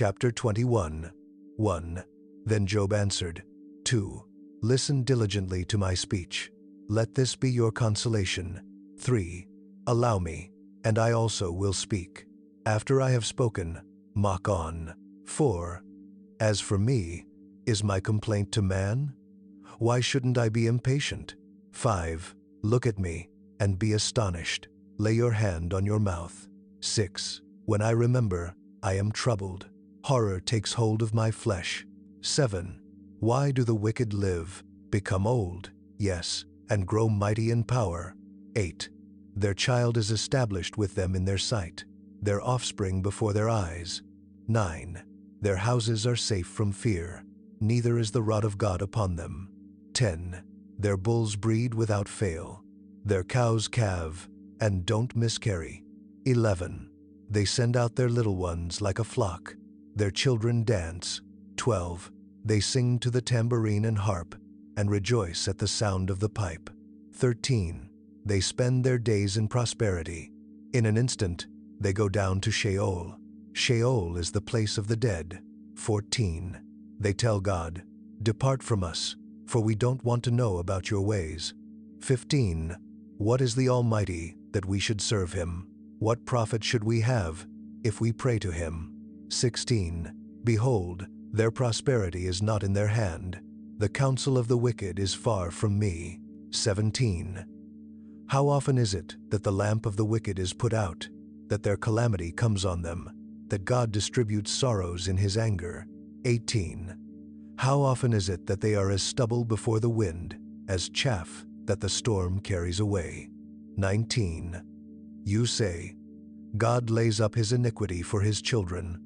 Chapter 21. 1. Then Job answered, 2. Listen diligently to my speech. Let this be your consolation. 3. Allow me, and I also will speak. After I have spoken, mock on. 4. As for me, is my complaint to man? Why shouldn't I be impatient? 5. Look at me, and be astonished. Lay your hand on your mouth. 6. When I remember, I am troubled. Horror takes hold of my flesh. 7. Why do the wicked live, become old, yes, and grow mighty in power? 8. Their child is established with them in their sight, their offspring before their eyes. 9. Their houses are safe from fear, neither is the rod of God upon them. 10. Their bulls breed without fail, their cows calve, and don't miscarry. 11. They send out their little ones like a flock, their children dance. 12. They sing to the tambourine and harp, and rejoice at the sound of the pipe. 13. They spend their days in prosperity. In an instant, they go down to Sheol. Sheol is the place of the dead. 14. They tell God, depart from us, for we don't want to know about your ways. 15. What is the Almighty, that we should serve him? What profit should we have, if we pray to him? 16. Behold, their prosperity is not in their hand. The counsel of the wicked is far from me. 17. How often is it that the lamp of the wicked is put out, that their calamity comes on them, that God distributes sorrows in his anger? 18. How often is it that they are as stubble before the wind, as chaff that the storm carries away? 19. You say, God lays up his iniquity for his children.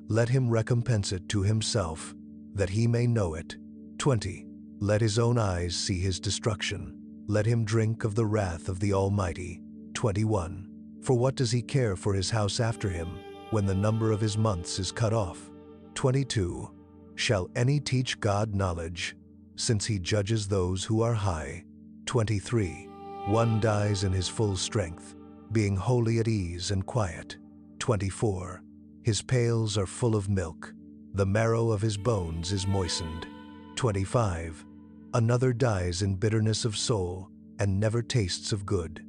Let him recompense it to himself, that he may know it. 20. Let his own eyes see his destruction. Let him drink of the wrath of the Almighty. 21. For what does he care for his house after him, when the number of his months is cut off? 22. Shall any teach God knowledge, since he judges those who are high? 23. One dies in his full strength, being wholly at ease and quiet. 24. His pails are full of milk, the marrow of his bones is moistened. 25. Another dies in bitterness of soul, and never tastes of good.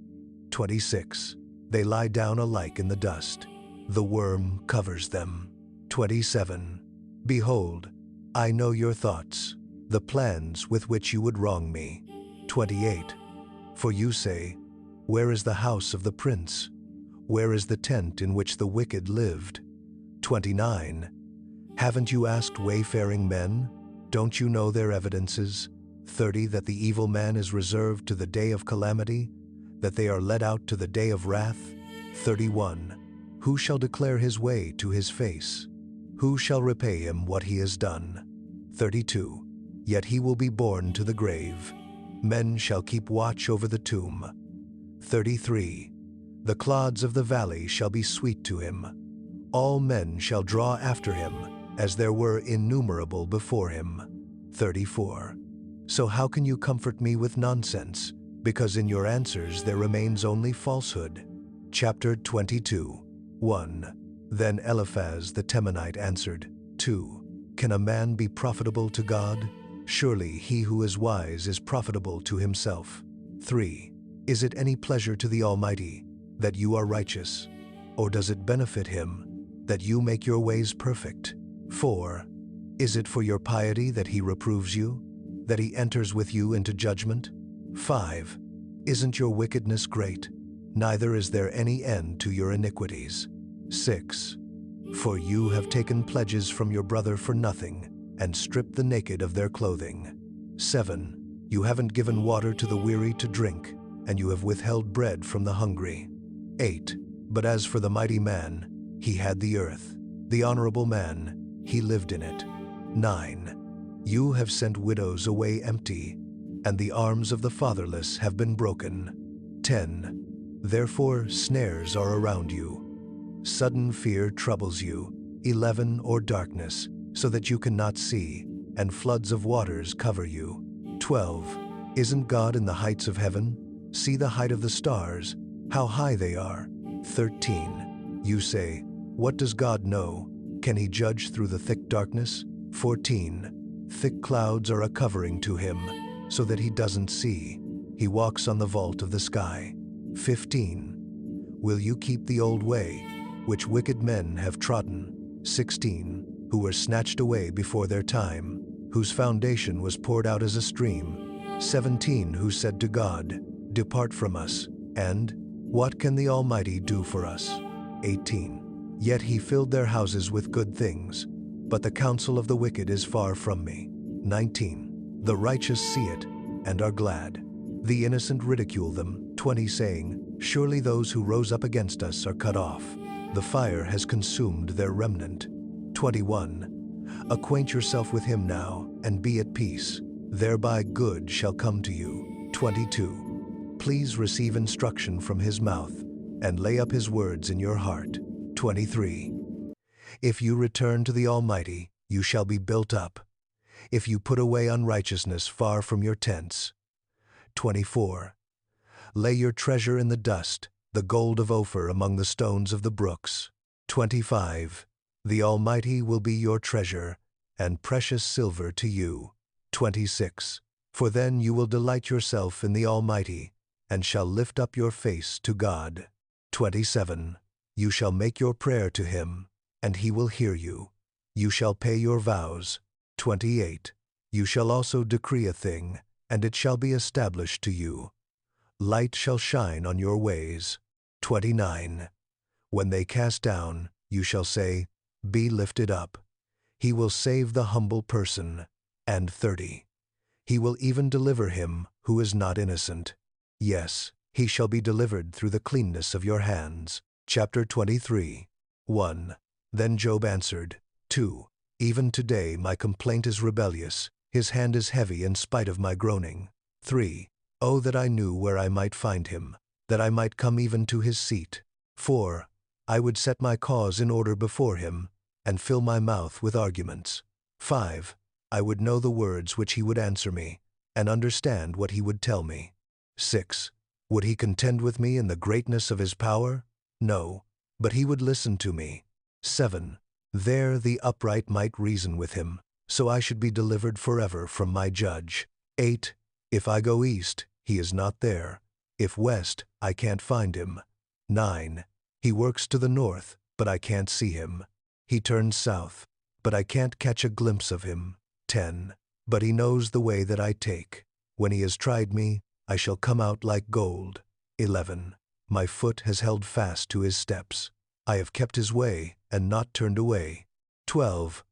26. They lie down alike in the dust, the worm covers them. 27. Behold, I know your thoughts, the plans with which you would wrong me. 28. For you say, where is the house of the prince? Where is the tent in which the wicked lived? 29. Haven't you asked wayfaring men? Don't you know their evidences? 30. That the evil man is reserved to the day of calamity, that they are led out to the day of wrath? 31. Who shall declare his way to his face? Who shall repay him what he has done? 32. Yet he will be borne to the grave. Men shall keep watch over the tomb. 33. The clods of the valley shall be sweet to him. All men shall draw after him, as there were innumerable before him. 34. So how can you comfort me with nonsense, because in your answers there remains only falsehood? Chapter 22. 1. Then Eliphaz the Temanite answered, 2. Can a man be profitable to God? Surely he who is wise is profitable to himself. 3. Is it any pleasure to the Almighty that you are righteous? Or does it benefit him that you make your ways perfect? 4. Is it for your piety that he reproves you, that he enters with you into judgment? 5. Isn't your wickedness great? Neither is there any end to your iniquities. 6. For you have taken pledges from your brother for nothing, and stripped the naked of their clothing. 7. You haven't given water to the weary to drink, and you have withheld bread from the hungry. 8. But as for the mighty man, he had the earth. The honorable man, he lived in it. 9. You have sent widows away empty, and the arms of the fatherless have been broken. 10. Therefore snares are around you. Sudden fear troubles you. 11. Or darkness, so that you cannot see, and floods of waters cover you. 12. Isn't God in the heights of heaven? See the height of the stars, how high they are. 13. You say, what does God know? Can he judge through the thick darkness? 14. Thick clouds are a covering to him, so that he doesn't see. He walks on the vault of the sky. 15. Will you keep the old way, which wicked men have trodden? 16. Who were snatched away before their time, whose foundation was poured out as a stream. 17. Who said to God, "Depart from us," and, "What can the Almighty do for us?" 18. Yet he filled their houses with good things, but the counsel of the wicked is far from me. 19. The righteous see it, and are glad. The innocent ridicule them. 20. Saying, "Surely those who rose up against us are cut off. The fire has consumed their remnant." 21. Acquaint yourself with him now, and be at peace. Thereby good shall come to you. 22. Please receive instruction from his mouth, and lay up his words in your heart. 23. If you return to the Almighty, you shall be built up. If you put away unrighteousness far from your tents. 24. Lay your treasure in the dust, the gold of Ophir among the stones of the brooks. 25. The Almighty will be your treasure, and precious silver to you. 26. For then you will delight yourself in the Almighty, and shall lift up your face to God. 27. You shall make your prayer to him, and he will hear you. You shall pay your vows. 28. You shall also decree a thing, and it shall be established to you. Light shall shine on your ways. 29. When they cast down, you shall say, "Be lifted up." He will save the humble person. And 30. He will even deliver him who is not innocent. Yes, he shall be delivered through the cleanness of your hands. Chapter 23. 1. Then Job answered, 2. Even today my complaint is rebellious, his hand is heavy in spite of my groaning. 3. Oh, that I knew where I might find him, that I might come even to his seat. 4. I would set my cause in order before him, and fill my mouth with arguments. 5. I would know the words which he would answer me, and understand what he would tell me. 6. Would he contend with me in the greatness of his power? No, but he would listen to me. 7. There the upright might reason with him, so I should be delivered forever from my judge. 8. If I go east, he is not there. If west, I can't find him. 9. He works to the north, but I can't see him. He turns south, but I can't catch a glimpse of him. 10. But he knows the way that I take. When he has tried me, I shall come out like gold. 11. My foot has held fast to his steps. I have kept his way and not turned away. 12.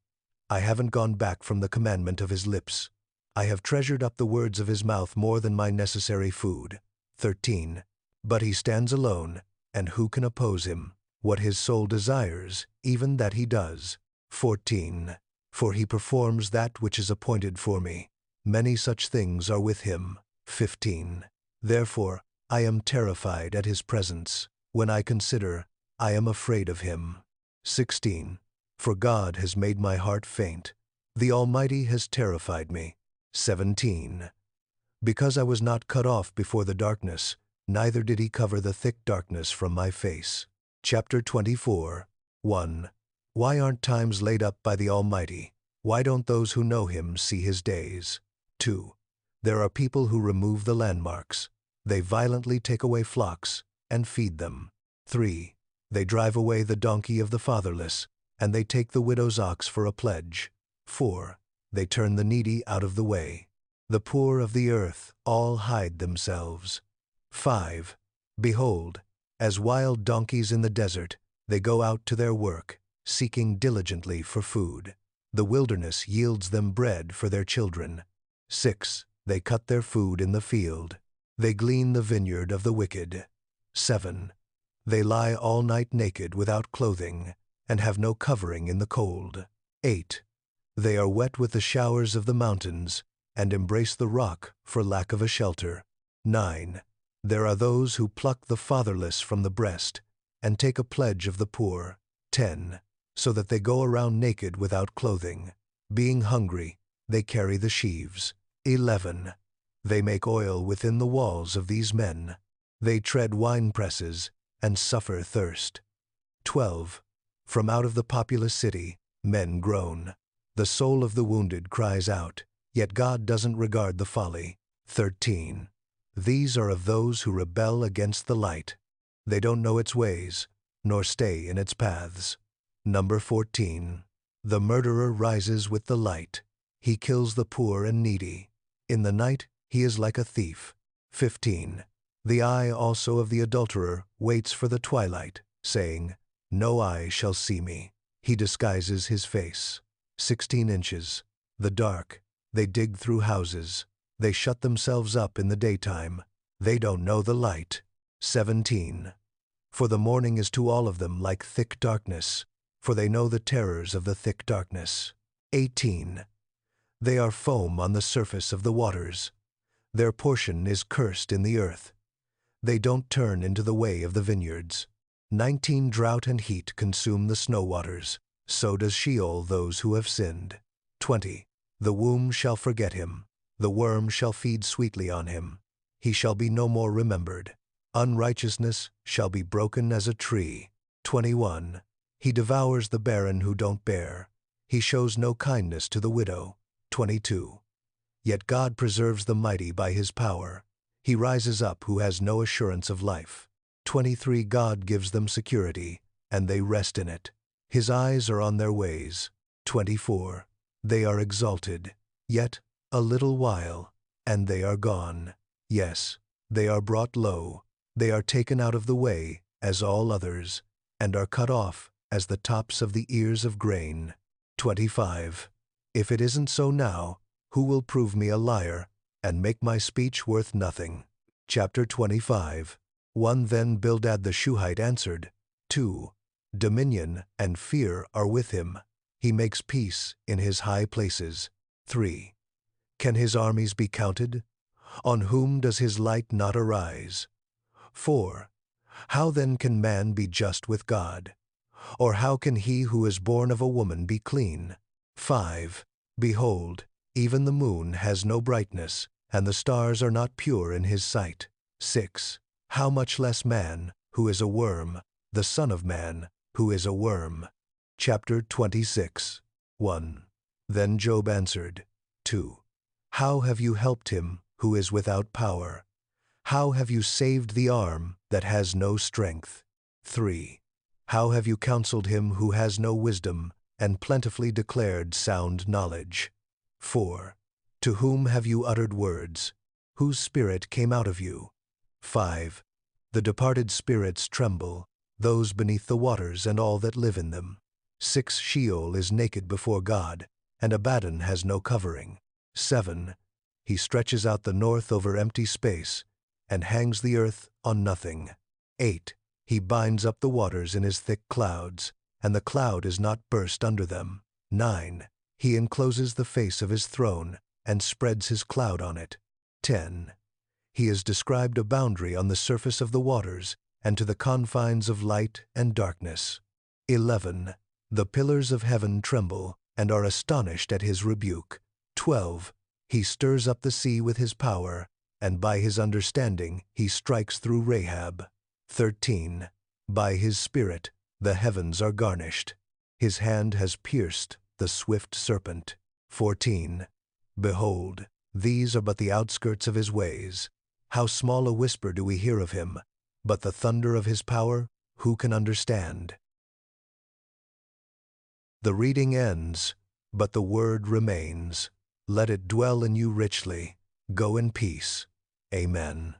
I haven't gone back from the commandment of his lips. I have treasured up the words of his mouth more than my necessary food. 13. But he stands alone, and who can oppose him? What his soul desires, even that he does. 14. For he performs that which is appointed for me. Many such things are with him. 15. Therefore, I am terrified at his presence. When I consider, I am afraid of him. 16. For God has made my heart faint. The Almighty has terrified me. 17. Because I was not cut off before the darkness, neither did he cover the thick darkness from my face. Chapter 24. 1. Why aren't times laid up by the Almighty? Why don't those who know him see his days? 2. There are people who remove the landmarks. They violently take away flocks and feed them. 3. They drive away the donkey of the fatherless, and they take the widow's ox for a pledge. 4. They turn the needy out of the way. The poor of the earth all hide themselves. 5. Behold, as wild donkeys in the desert, they go out to their work, seeking diligently for food. The wilderness yields them bread for their children. 6. They cut their food in the field. They glean the vineyard of the wicked. 7. They lie all night naked without clothing, and have no covering in the cold. 8. They are wet with the showers of the mountains, and embrace the rock for lack of a shelter. 9. There are those who pluck the fatherless from the breast, and take a pledge of the poor. 10. So that they go around naked without clothing. Being hungry, they carry the sheaves. 11. They make oil within the walls of these men. They tread winepresses and suffer thirst. 12. From out of the populous city, Men groan. The soul of the wounded cries out, yet God doesn't regard the folly. 13. These are of those who rebel against the light. They don't know its ways, nor stay in its paths. Number 14. The murderer rises with the light. He kills the poor and needy. In the night he is like a thief. 15. The eye also of the adulterer waits for the twilight, saying, No eye shall see me. He disguises his face. 16 inches. The dark. They dig through houses. They shut themselves up in the daytime. They don't know the light. 17. For the morning is to all of them like thick darkness, for they know the terrors of the thick darkness. 18. They are foam on the surface of the waters. Their portion is cursed in the earth. They don't turn into the way of the vineyards. 19. Drought and heat consume the snow waters. So does Sheol those who have sinned. 20. The womb shall forget him. The worm shall feed sweetly on him. He shall be no more remembered. Unrighteousness shall be broken as a tree. 21. He devours the barren who don't bear. He shows no kindness to the widow. 22. Yet God preserves the mighty by his power. He rises up who has no assurance of life. 23. God gives them security, and they rest in it. His eyes are on their ways. 24. They are exalted, yet a little while, and they are gone. Yes, they are brought low. They are taken out of the way, as all others, and are cut off as the tops of the ears of grain. 25. If it isn't so now, who will prove me a liar and make my speech worth nothing? Chapter 25. 1. Then Bildad the Shuhite answered, 2. Dominion and fear are with him. He makes peace in his high places. 3. Can his armies be counted? On whom does his light not arise? 4. How then can man be just with God? Or how can he who is born of a woman be clean? 5. Behold, even the moon has no brightness, and the stars are not pure in his sight. 6. How much less man, who is a worm, the son of man, who is a worm? Chapter 26. 1. Then Job answered, 2. How have you helped him who is without power? How have you saved the arm that has no strength? 3. How have you counseled him who has no wisdom, and plentifully declared sound knowledge? 4. To whom have you uttered words? Whose spirit came out of you? 5. The departed spirits tremble, those beneath the waters and all that live in them. 6. Sheol is naked before God, and Abaddon has no covering. 7. He stretches out the north over empty space, and hangs the earth on nothing. 8. He binds up the waters in his thick clouds, and the cloud is not burst under them. 9. He encloses the face of his throne, and spreads his cloud on it. 10. He has described a boundary on the surface of the waters, and to the confines of light and darkness. 11. The pillars of heaven tremble, and are astonished at his rebuke. 12. He stirs up the sea with his power, and by his understanding he strikes through Rahab. 13. By his spirit the heavens are garnished. His hand has pierced the swift serpent. 14. Behold, these are but the outskirts of his ways. How small a whisper do we hear of him, but the thunder of his power, who can understand? The reading ends, but the word remains. Let it dwell in you richly. Go in peace. Amen.